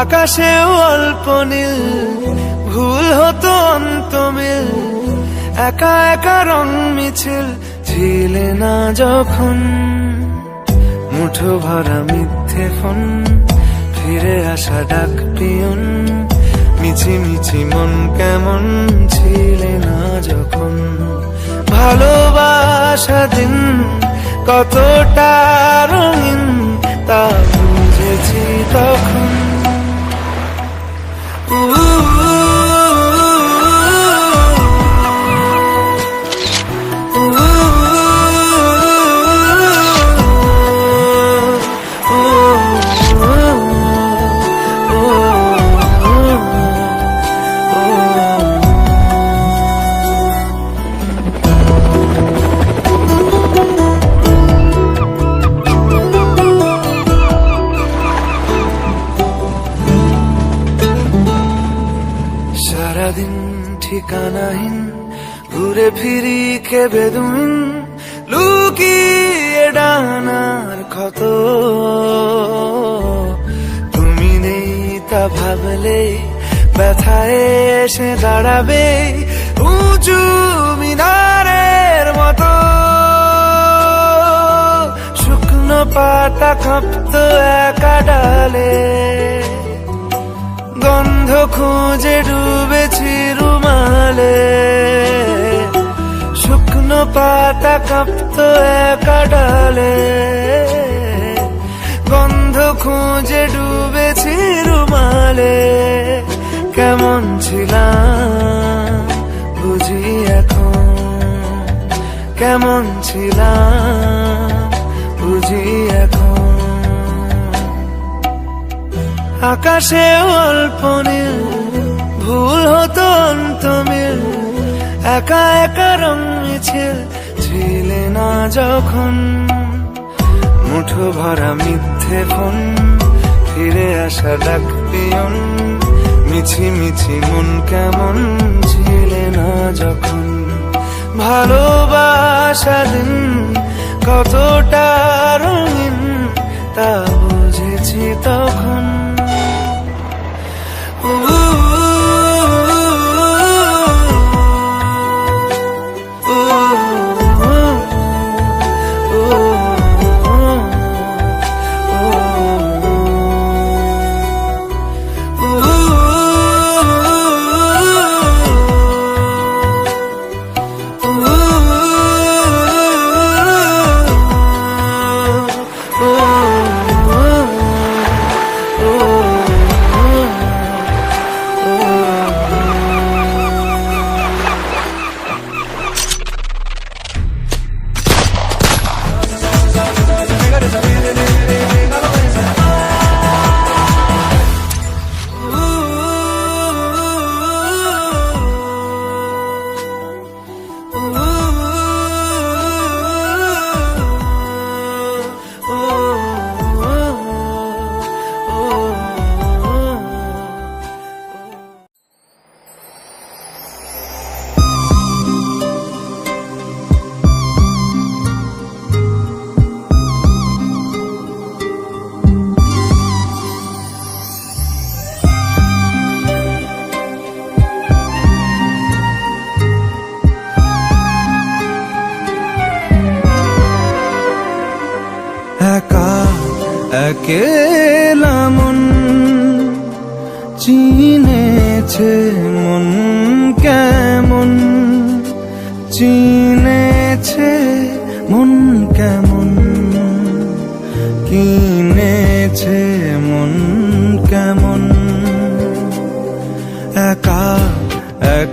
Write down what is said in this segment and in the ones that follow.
আকাশে অল্প নীল, ভুল হতো অন্তমিল, একা একা রং মিছিল ছিলে না যখন। মুঠো ভরা মিথ্যে ফোন, ফিরে আসা ডাক পিয়ন, মিছি মিছি মন কেমন ছিলে না যখন। ভালোবাসা দিন কতটা রঙিন তা বুঝেছি তখন। সারাদিন ঠিকানাহীন ঘুরে ফিরি খেবে দুদিন, লুকিয়ে ডানার ক্ষত। তুমি নেই তা ভাবলে ব্যথায় এসে দাঁড়াবে উঁচু মিনারের মতো। শুকনো পাতা কাঁপতো একা ডালে, গন্ধ খুঁজে ডুবেছি রুমালে। শুকনো পাতা কাঁপতো একা ডালে, গন্ধ খুঁজে ডুবেছি রুমালে। কেমন ছিলাম বুঝি এখন, কেমন ছিলাম বুঝি এখন। আকাশে অল্প নীল, ভুল হতো অন্তমিল, একা একা রং মিছিল ছিলে না যখন। মুঠো ভরা মিথ্যে ফোন, ফিরে আসা ডাক পিয়ন, মিছি মিছি মন কেমন ছিলে না যখন। ভালোবাসা দিন কতটা রঙিন তা বুঝেছি তখন।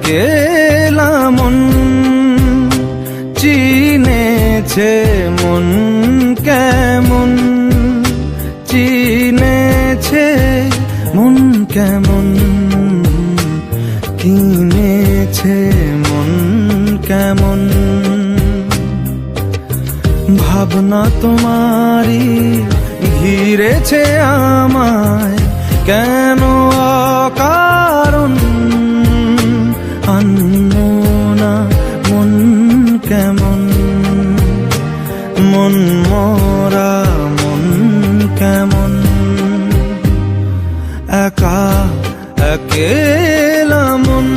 একেলা মন চিনেছে মন কেমন, চিনেছে মন কেমন, কিনেছে মন কেমন। ভাবনা তোমারই ঘিরেছে আমায় কেন অকারণ, আনমনা মন কেমন, মন মরা মন কেমন, একা একেলা মন।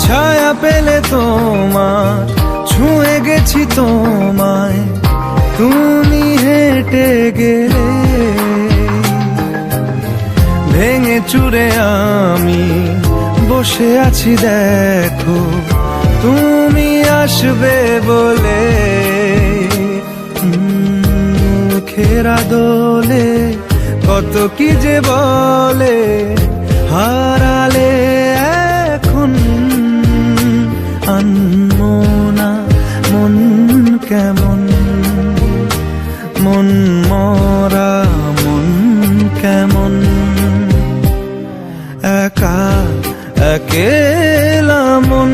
ছায়া পেলে তোমার ছুঁয়ে গেছি তোমায়, তুমি হেঁটে গেলে ভেঙে চুরে আমি বসে আছি দেখো তুমি আসবে বলে। খেরা দোলে কত কি যে বলে হারালে এখন, আনমনা মন কেমন, মন মরা মন কেমন, একা একেলা মন।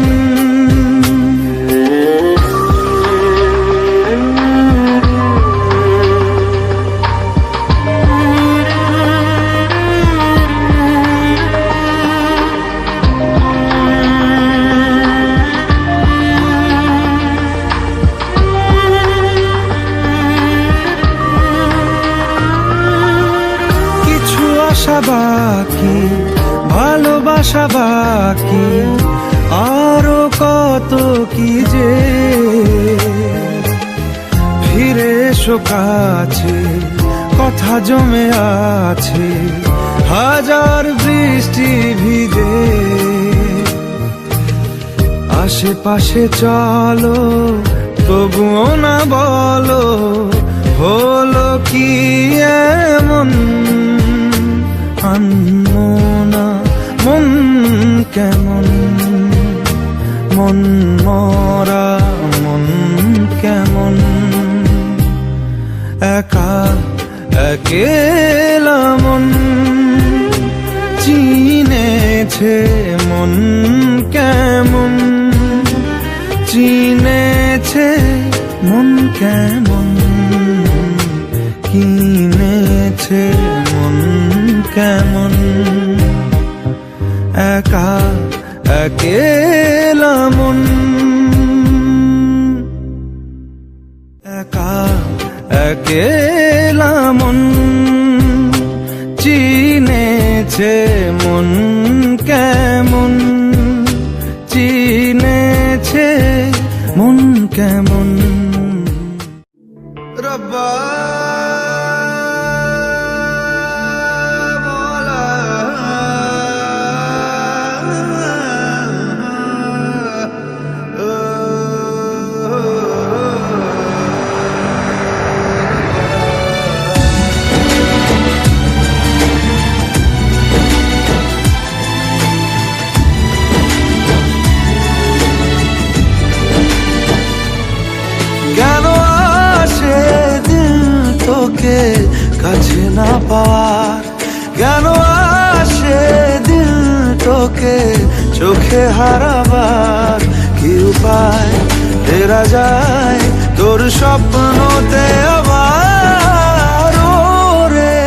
আশা বাকি, ভালোবাসা বাকি, আরো কত কি যে। ফিরে এসো কাছে, কথা জমে আছে হাজার বৃষ্টি ভিজে। আশেপাশে চলো তবুও না বলো হলো কি এমন, আনমনা মন কেমন, মন মরা মন কেমন, একা একেলা মন চিনেছে মন কেমন, চিনেছে মন কেমন, কিনেছে মন কেমন, একা একেলা মন, একা একেলা মন চিনেছে মন কেমন, চিনেছে মন কেমন। রব্বা কাছে না পাওয়ার, কেন আসে দিল তোকে চোখে হারাবার, কি উপায় ফেরা যায় তোর স্বপ্নতে আবার। ওরে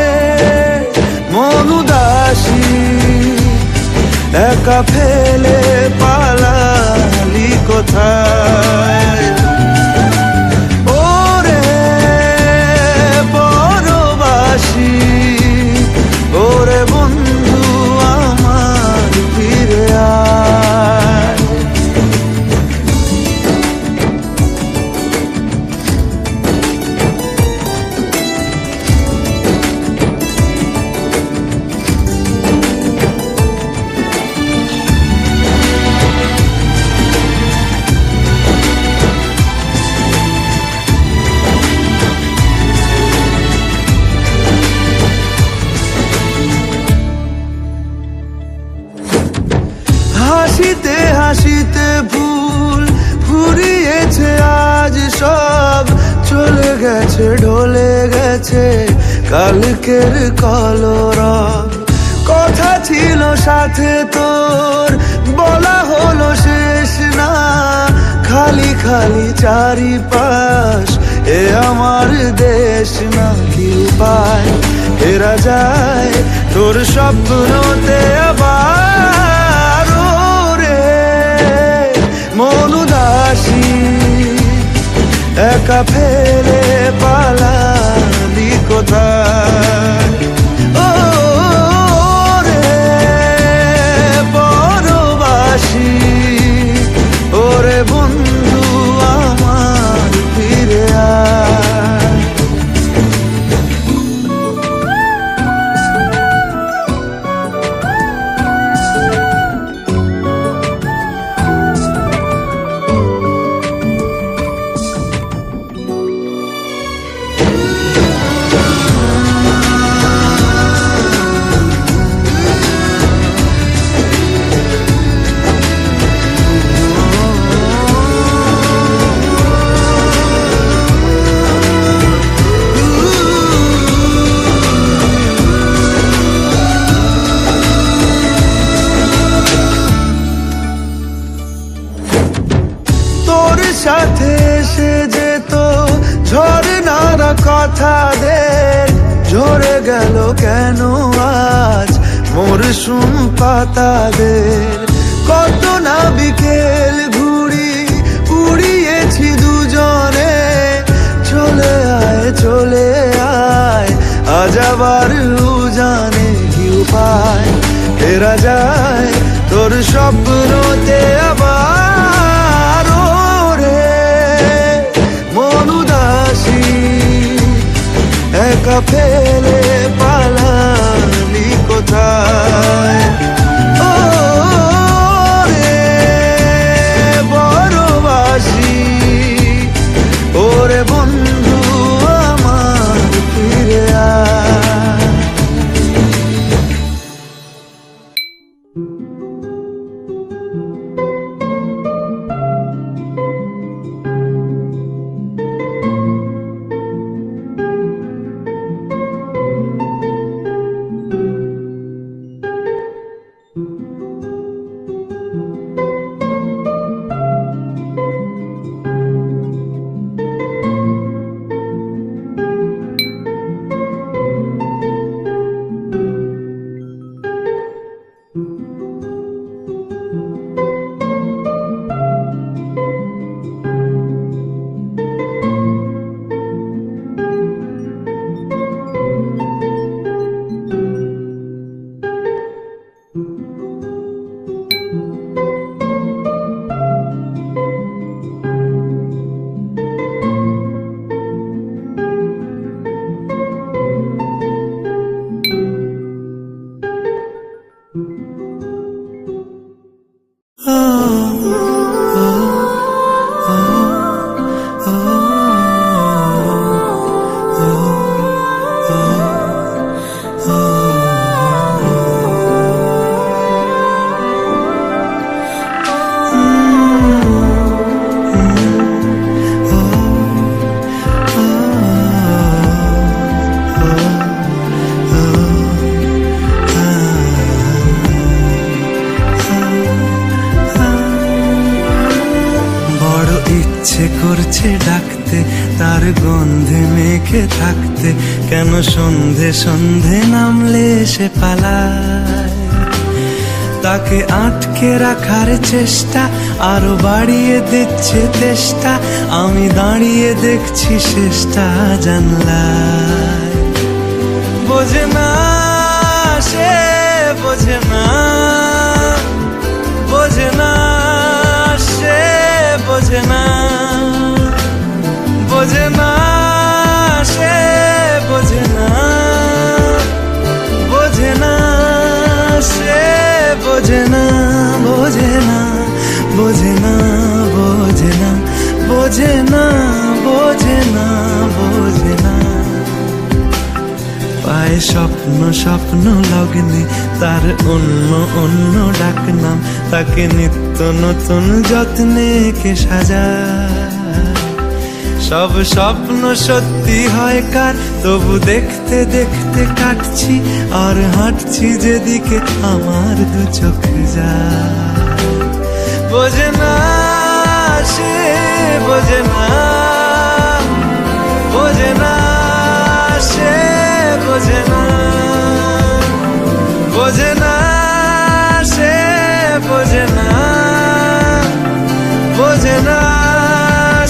মন উদাসী একা ফেলে পালালি কোথায়, ওরে বন্ধু আমার ফিরে আয়। গেছে ঢলে গেছে কালকের কলরব। কথা ছিল সাথে তোর, বলা হলো শেষ না। খালি খালি চারিপাশ, এ আমার দেশ না। কি উপায় ফেরা যায় তোর স্বপ্নতে আবার? রে মন উদাসী একা ফেলে পালালি কোথায়? ও রে পরবাসী, ওরে বন্ধু আমার ফিরে আয়। সাথে এসে যেত ঝরনার কথাদের, ঝরে গেল কেন আজ মরশুম পাতাদের? কত না বিকেল ঘুড়ি উড়িয়েছি দুজনে, চলে আয় আজ আবার উজানে। কি উপায় ফেরা যায় তোর স্বপ্নতে আবার? একা ফেলে পালালি কোথায়? ও রে বড়বাসী, ওরে বন্ধু আমার ফিরে আয়। করছে ডাকতে, তার গন্ধে মেখে থাকতে, কেন সন্ধে সন্ধে নামলে সে পালায়? তাকে আটকে রাখার চেষ্টা আরো বাড়িয়ে দিচ্ছে তেষ্টা, আমি দাঁড়িয়ে দেখছি শেষটা জানলায়। বোঝে না সে, বোঝে না, বোঝে না সে, বোঝে না, বোঝে না সে, বোঝে না, বোঝে না সে, বোঝে না, বোঝে না, বোঝে না, বোঝে না, বোঝে না, বোঝে না, বোঝে না। পায় স্বপ্ন স্বপ্ন লগ্নে তার অন্য অন্য ডাকনাম, তাকে নিত্য নতুন যত্নে কে সাজায়। সব স্বপ্ন সত্যি হয় কার, তবু দেখতে দেখতে কাটছি আর হাঁটছি যেদিকে আমার দু চোখ যায়। বোঝে না সে, বোঝে না, বোঝে না সে, বোঝে না, বোঝে না সে, বোঝে না, বোঝে না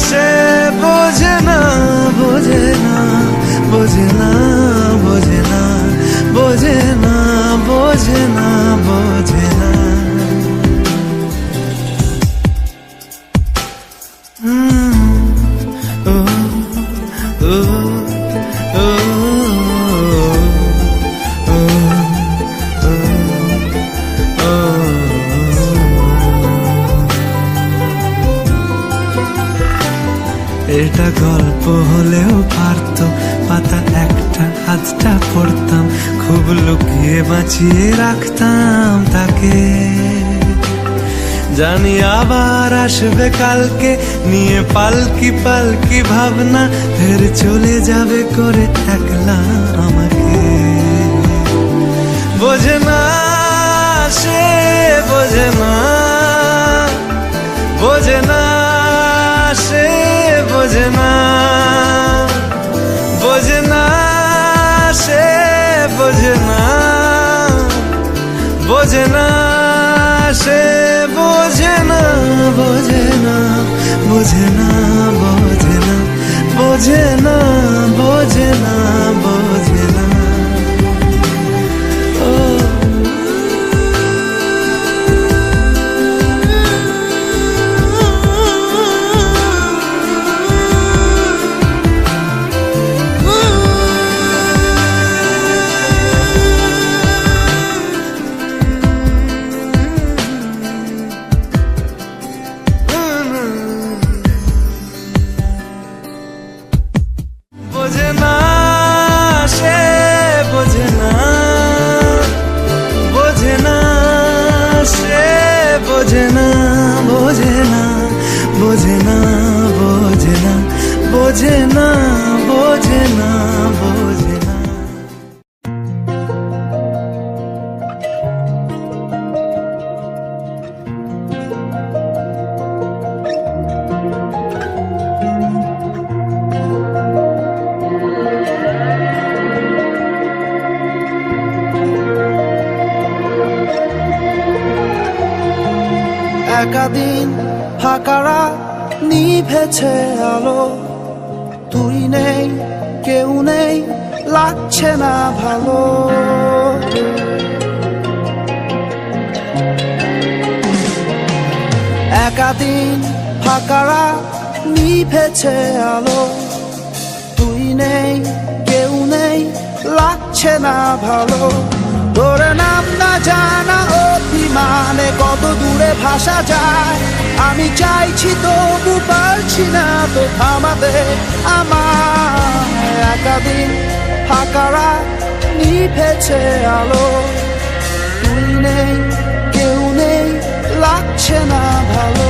সে, বোঝে না, বোঝে না, বোঝে না, বোঝে না, বোঝে না, বোঝে না, বোঝে না। এটা গল্প হলেও পারতো, পাতা একটা আধটা পড়তাম, খুব লুকিয়ে বাঁচিয়ে রাখতাম তাকে। জানি আবার আসবে কালকে, নিয়ে পালকি পালকি ভাবনা, ফের চলে যাবে করে একলা আমাকে। বোঝে না সে, বোঝে না, বোঝে না সে, বোঝে না, বোঝে না সে, বোঝে না, বোঝে না সে, বোঝে না, বোঝে না, বোঝে না, বোঝে না, বোঝে না, বোঝে না, বোঝে না। বোঝে না সে, বোঝে না, বোঝে না সে, বোঝে না, বোঝে না, বোঝে না, বোঝে না, বোঝে না, বোঝে না, বোঝে না। একাদিন ফাঁকারা নিভেছে আলো, তুই নেই কেউ নেই লাগছে না ভালো। একাদিন ফাঁকারা নিভেছে আলো, তুই নেই কেউ নেই লাগছে না ভালো। তোর নাম না জানা অভিমানে কত দূরে ভাসা যায়, আমি চাইছি তবু পারছি না তো থামাতে আমার। একাদিন ফাঁকারা নিভেছে আলো, তুই নেই কেউ নেই লাগছে না ভালো।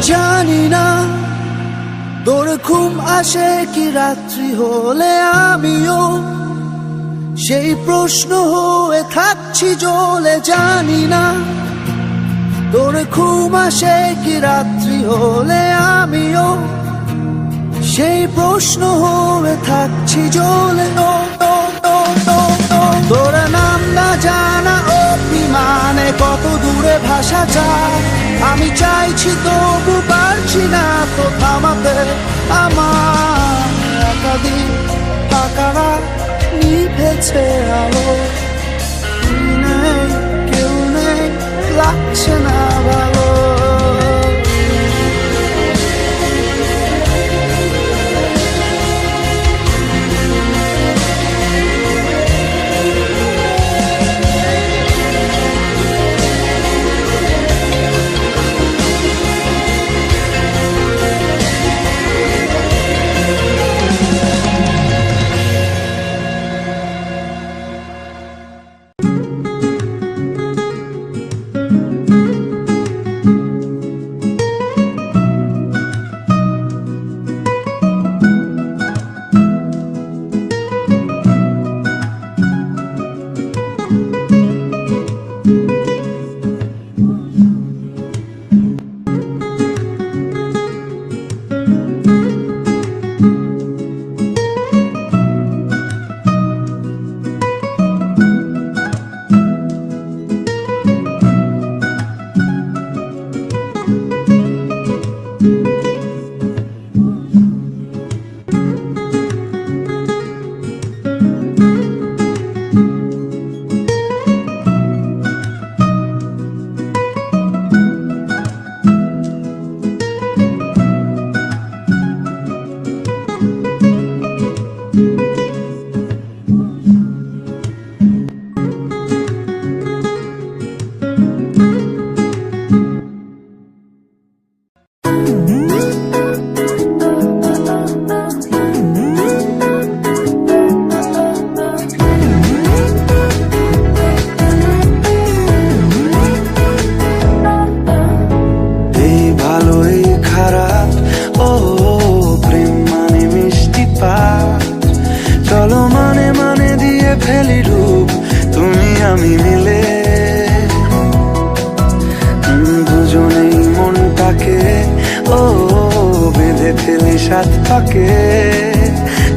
জানি না তোর ঘুম আসে কি রাত্রি হলে, আমিও সেই প্রশ্ন হয়ে থাকছি জ্বলে। জানি না তোর ঘুম আসে কি রাত্রি হলে, আমিও সেই প্রশ্ন হয়ে থাকছি জ্বলে। তোর নাম না জানা অভিমানে কত দূরে ভাসা যায়, আমি চাইছি তবু পারছি না তো থামাতে আমার। একাদিন ফাঁকারা নিভেছে আলো, তুই নেই কেউ নেই লাগছে না ভালো। ফেলি রূপ তুমি আমি মিলে। দুজনেই মনটাকে ও বেঁধে ফেলি সাত পাকে।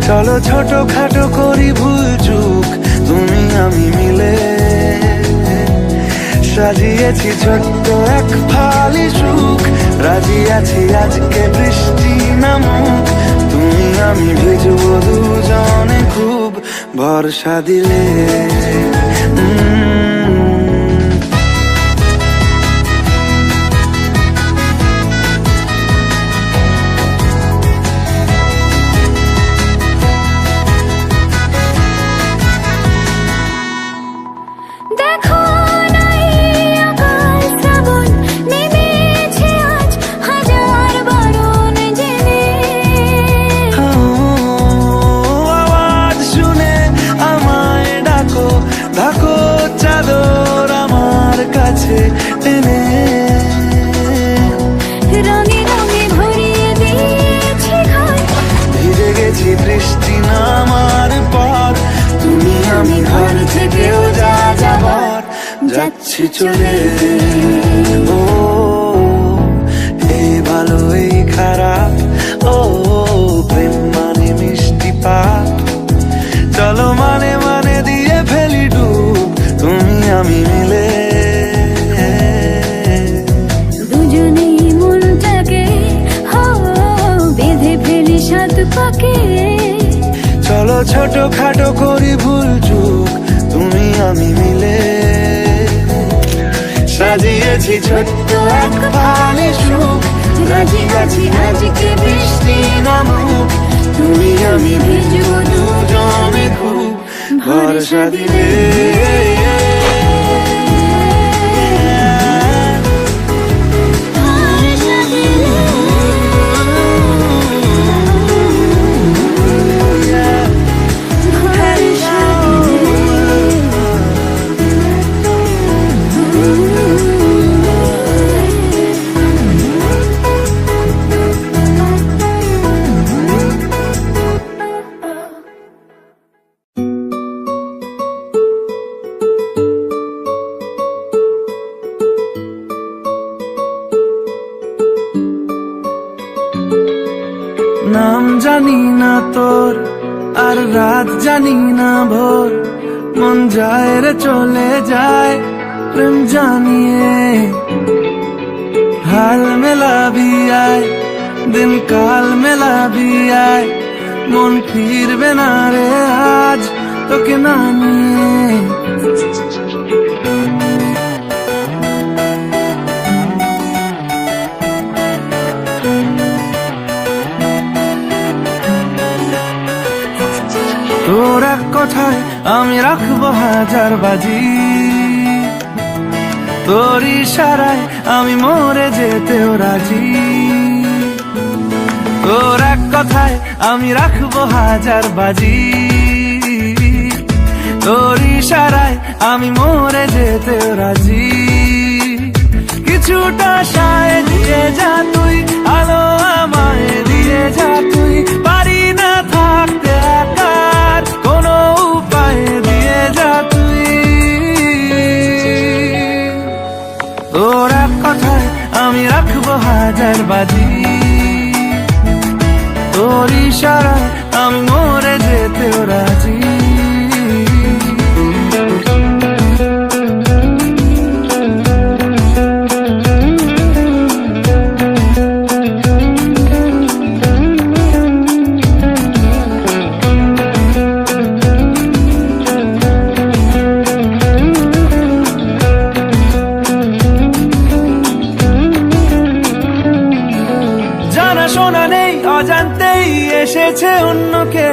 চলো ছোটখাটো করি ভুল চুক তুমি আমি মিলে। সাজিয়েছি ছোট্ট এক ফালি সুখ, রাজি আছি আজকে বৃষ্টি নামুক। তুমি আমি ভিজবো দুজনে খুব ভরসা দিলে। দেখো নাই আকাল শ্রাবণ নেমেছে আজ হাজার বারণ জেনে। আওয়াজ শুনে আমায় ডাকো, ডাকো চাদর আমার কাছে টেনে। রঙে রঙে ভরিয়ে দিয়েছি ঘর, ভিজে গেছি বৃষ্টি নামার পর। তুমি আমি ঘর থেকেও যা যাবার যাচ্ছি চলে। ও এই ভালো এই খারাপ, ও প্রেম মানে মিষ্টি পাপ। চলো মানে মানে দিয়ে ফেলি ডুব তুমি আমি মিলে। দুজনেই মনটাকে বেঁধে ফেলি সাত পাকে। চলো ছোটখাটো করি ভুল চুক তুমি আমি মিলে। সাজিয়েছি ছোট্ট এক ফালি সুখ, রাজি আছি আজকে বৃষ্টি নামুক। তুমি আমি ভিজবো দুজনে খুব ভরসা দিলে। নাম জানি না তোর আর রাত জানি না ভোর, মন যায় রে চলে যায় প্রেম জানিয়ে। হাল মেলাবি আয় দিন কাল মেলাবি আয়, মন ফিরবে না রে আজ তোকে না নিয়ে। তোর এক কথায় আমি রাখবো হাজার বাজি, তোর ইশারায় আমি মরে যেতেও রাজি। তোর এক কথায় আমি রাখবো হাজার বাজি, তোর ইশারায় আমি মরে যেতেও রাজি। কিছুটা সায় দিয়ে যা তুই, আলো আমায় দিয়ে যা তুই। পারি না থাকতে একার কোনো উপায় দিয়ে যা তুই। তোর এক কথায় আমি রাখবো হাজার বাজি, তোর ইশারায় আমি মরে যেতেও রাজি। শোনা নেই অজান্তেই এসেছে অন্যকে,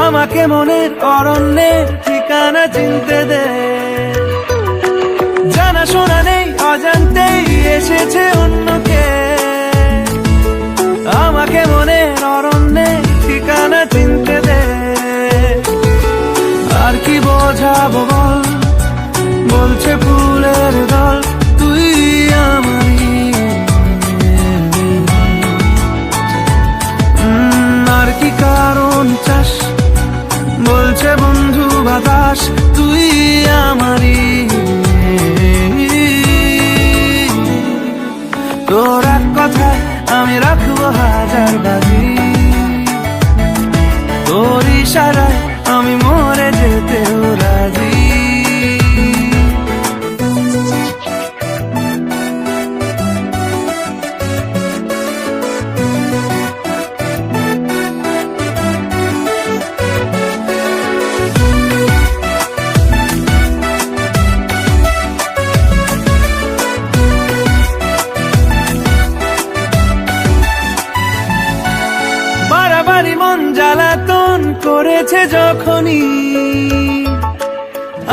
আমাকে মনের অরণ্যের ঠিকানা চিনতে দে। জানা শোনা নেই অজান্তেই এসেছে অন্যকে, আমাকে মনের অরণ্যের ঠিকানা চিনতে দে। আর কি বোঝাবো বল, বলছে ফুলের দল তুই আমারই। আর কি কারণ চাস, বলছে ইশারায় আমি মরে যেতেও রাজি। বাড়াবাড়ি মন জ্বালাতন করেছে যখনই,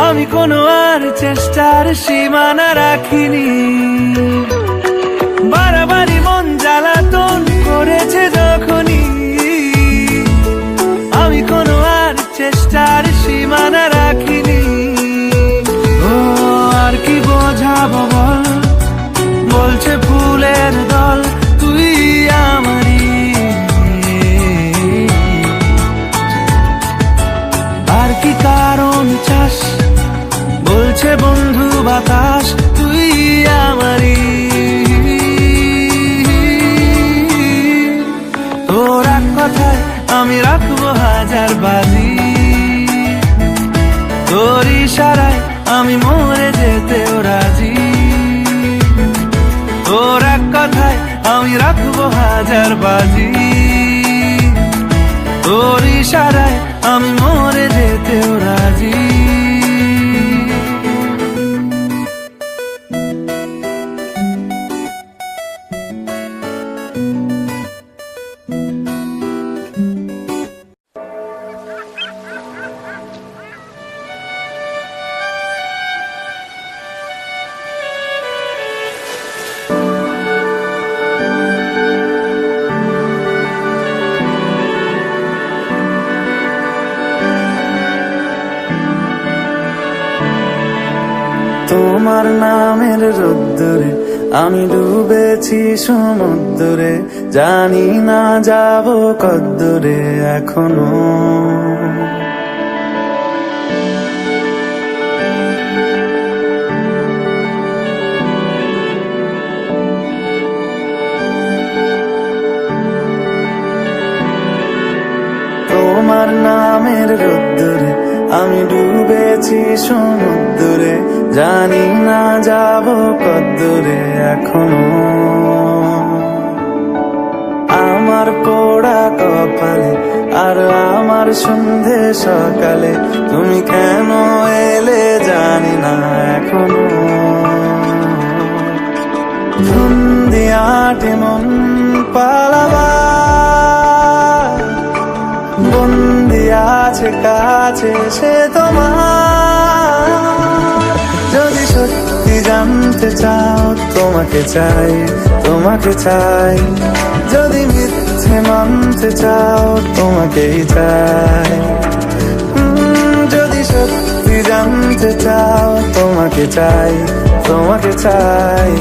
আমি কোনো আর চেষ্টার সীমানা রাখিনি। বাড়াবাড়ি মন জ্বালাতন করেছে যখনই, আমি কোনো আর চেষ্টার সীমানা রাখিনি। ও আর কি বোঝাবো বল, বলছে ফুলের দল তুই আমারই। আর কি কারণ চাস, বলছে বন্ধু বাতাস তুই আমারই। তোর এক কথায় আমি রাখবো হাজার বাজি, তোর ইশারায় আমি মরে যেতেও রাজি। তোর এক কথায় আমি রাখবো হাজার বাজি, তোর ইশারায় আমি মরে যেতেও রাজি। তোমার নামের রোদ্দুরে আমি ডুবেছি সমুদ্রে, জানি না যাব কদ্দুরে এখনো। তোমার নামের রোদ্দুরে আমি ডুবেছি সমুদ্রে, জানি না যাব কদ্দুরে এখনো। আমার পোড়া কপালে আর আমার সন্ধে সকালে তুমি কেন এলে জানি না এখনো। ধুন্দিয়াটে মন পালাবা, বন্দি আছে কাছে সে তোমার। যদি সত্যি জানতে চাও তোমাকে চাই, তোমাকে চাই। যদি মিথ্যে মানতে চাও তোমাকেই চাই। যদি সত্যি জানতে চাও তোমাকে চাই, তোমাকে চাই।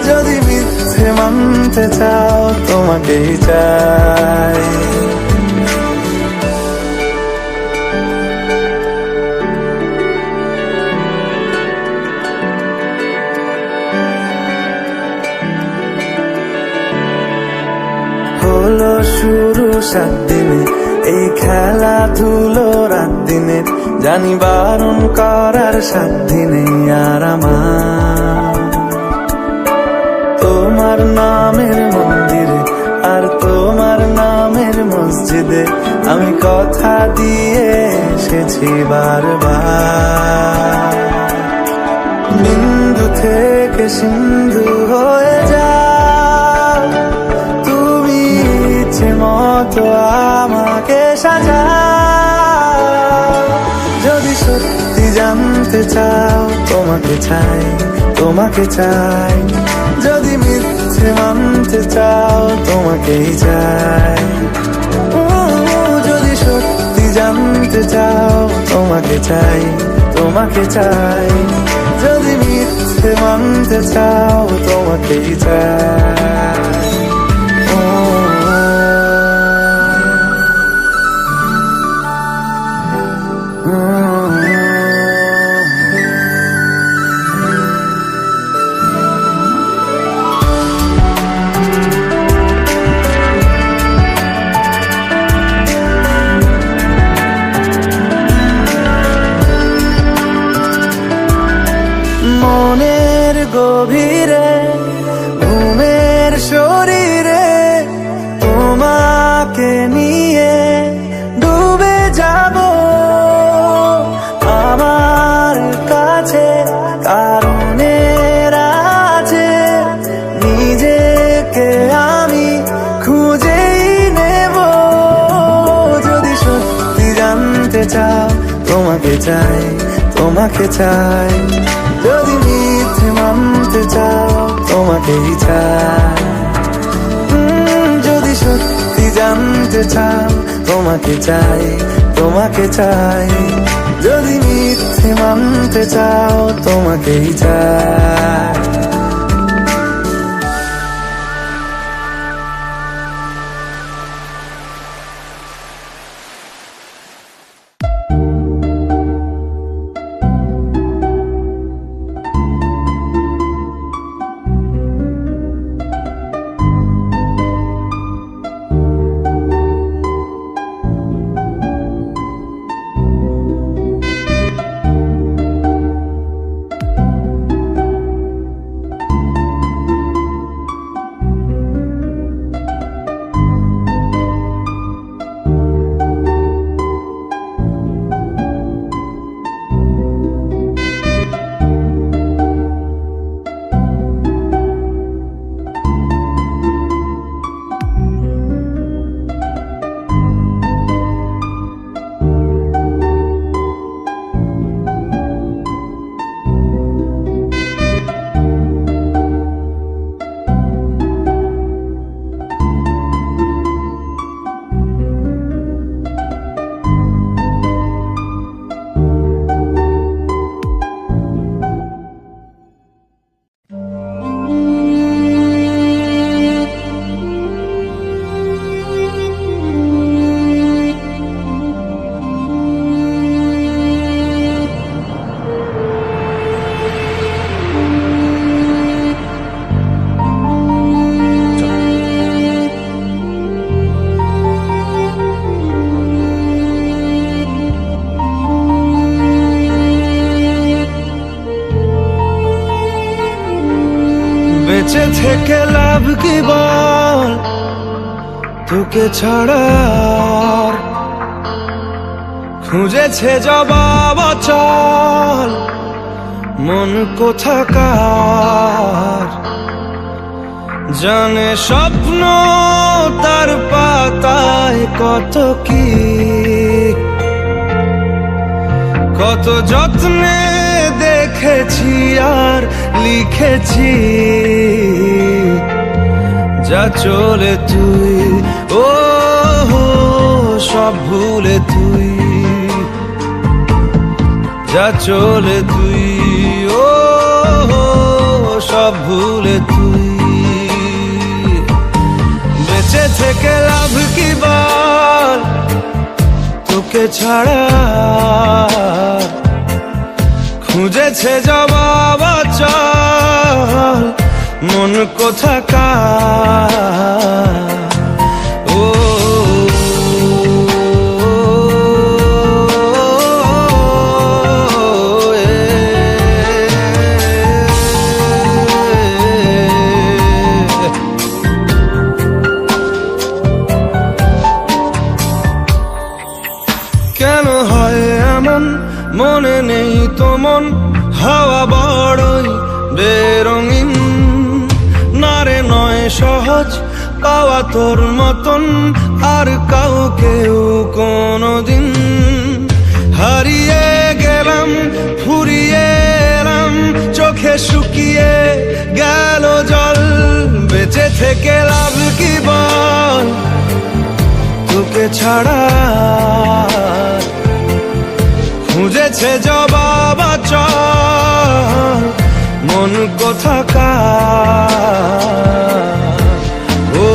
যদি মিথ্যে মানতে চাও তোমাকেই চাই। হলো শুরু 7 দিনে এই খেলাধুলো রাত দিনে, জানি বারণ করার সাধ্য নেই আর আমার। তোমার নামের মন্দিরে আর তোমার নামের মসজিদে আমি কথা দিয়ে এসেছি বারবার। বিন্দু থেকে সিন্ধু হয়ে যা তুমি, ইচ্ছে মতো আমাকে সাজা। যদি সত্যি জানতে চাও তোমাকে চাই, তোমাকে চাই। যদি মিথ্যে মানতে চাও তোমাকেই চাই। যদি সত্যি জানতে চাও তোমাকে চাই, তোমাকে চাই। যদি মিথ্যে মানতে চাও তোমাকেই চাই। তোমাকে চাই, তোমাকে চাই। যদি মিথ্যে মানতে চাও তোমাকেই চাই, যদি সত্যি জানতে চাও তোমাকে চাই, তোমাকে চাই। যদি মিথ্যে মানতে চাও তোমাকেই চাই। বেঁচে থেকে লাভ কি বল, তোকে ছাড়া খুঁজেছে জবাব চল মন কোথাকার। জানে স্বপ্ন তার পাতায় কত কি, কত যত্নে দেখেছি আর লিখেছি। যা চলে তুই ও সব ভুলে তুই, যা চলে তুই ও সব ভুলে তুই। বেঁচে থেকে লাভ কি বল, তোকে ছাড়া খুঁজেছে জবাব চল মন কোথাকার। ও কেন হয় এমন, মনে নেই তো মন হাওয়া বড়ই বেরঙিন। নারে নয় সহজ পাওয়া তোর মতন আর কাউকেও কোনোদিন। হারিয়ে গেলাম ফুরিয়ে এলাম, চোখে শুকিয়ে গেল জল। বেঁচে থেকে লাভ কি বল, তোকে ছাড়া খুঁজেছে জবাব চল মন কোথাকার। ও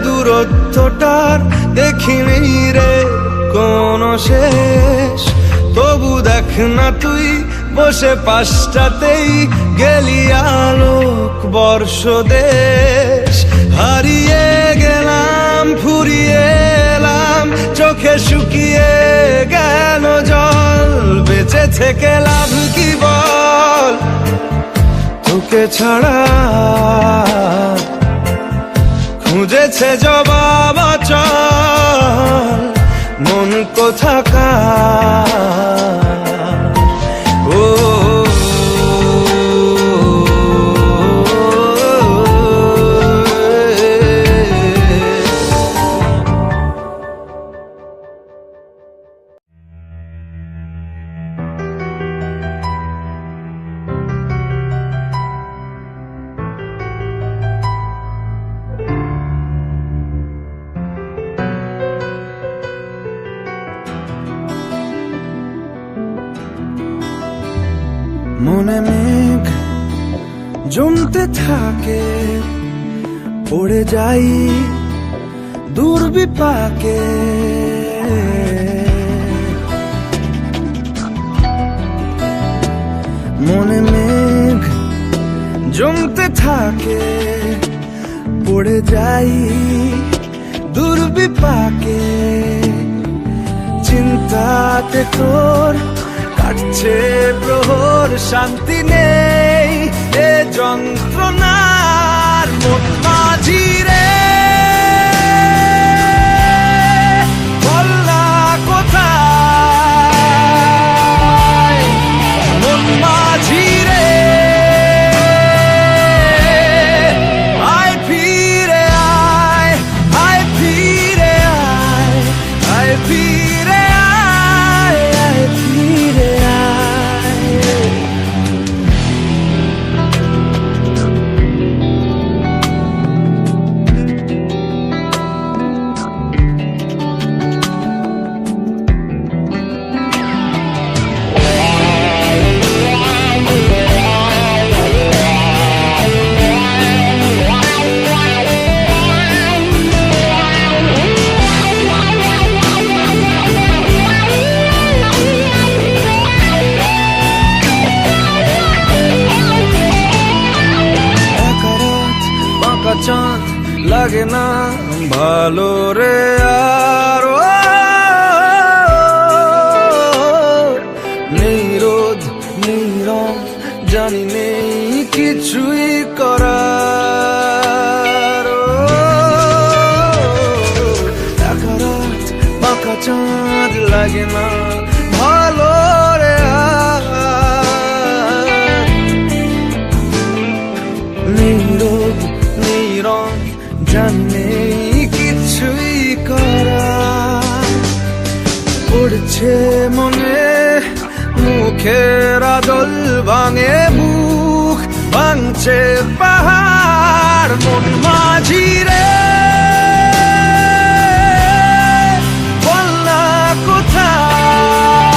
দূরত্বটার দেখিনি রে কোনো শেষ। তবু দেখ না তুই বসে পাশটাতেই গেলি আলোক বর্ষ দে। হারিয়ে গেলাম ফুরিয়ে এলাম চোখে শুকিয়ে গেল জল বেঁচে থেকে লাভ কি বল তোকে ছাড়া খুঁজেছে জবাব অচল মন কোথাকার ও মনে মেঘ জমতে থাকে পড়ে যাই দুর্বিপাকে মনে মেঘ জমতে থাকে পড়ে যাই দুর্বিপাকে চিন্তাতে তোর কাটছে প্রহর শান্তি নেই এ যন্ত্রণার মন মাঝি রে বল না কোথায় মন মাঝি রে আয় ফিরে আয় আয় ফিরে আয় আয় ফিরে আয় আয় ফিরে চাঁদ লাগে না ভালো রে আর নেই রোদ নেই রং জানি নেই কিছুই করার একা রাত বাঁকা চাঁদ লাগে না ভালো রে আর নেই রোদ রং জানে কিছুই করা পড়ছে মনে মুখের আদল ভাঙে বুক ভাঙছে পাহাড় মন মাঝি রে বল না কোথায়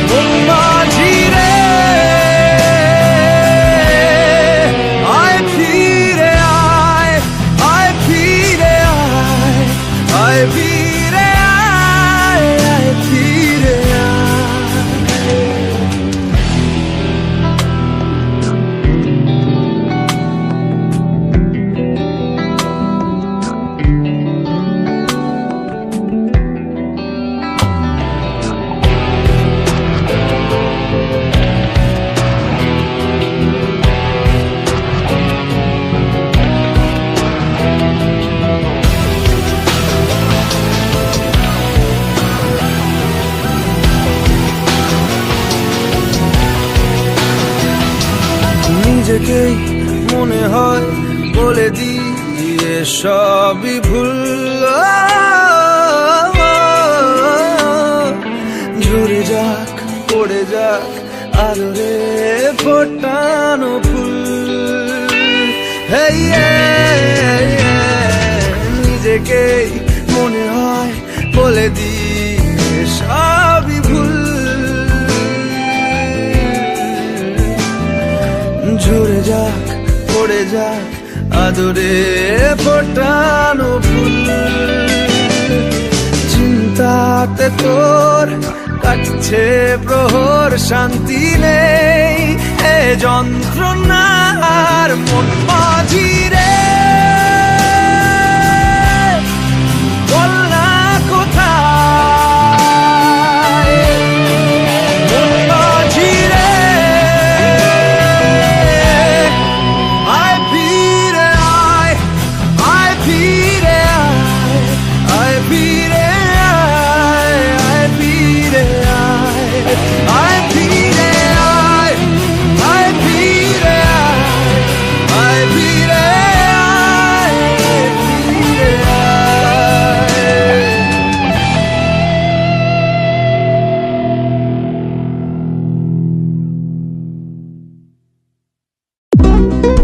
মন মাঝি রে নিজেকেই মনে হয় বলে দিয়ে সবই ভুল ঝরে যাক পড়ে যাক আলোরে ফোটানো ফুল নিজেকেই মনে হয় বলে দিয়ে সবই ভুল ঝরে যাক পড়ে যাক আদরে ফোটানো ফুল চিন্তাতে তোর কাটছে প্রহর শান্তি নেই এ যন্ত্রণার মন মাঝি ও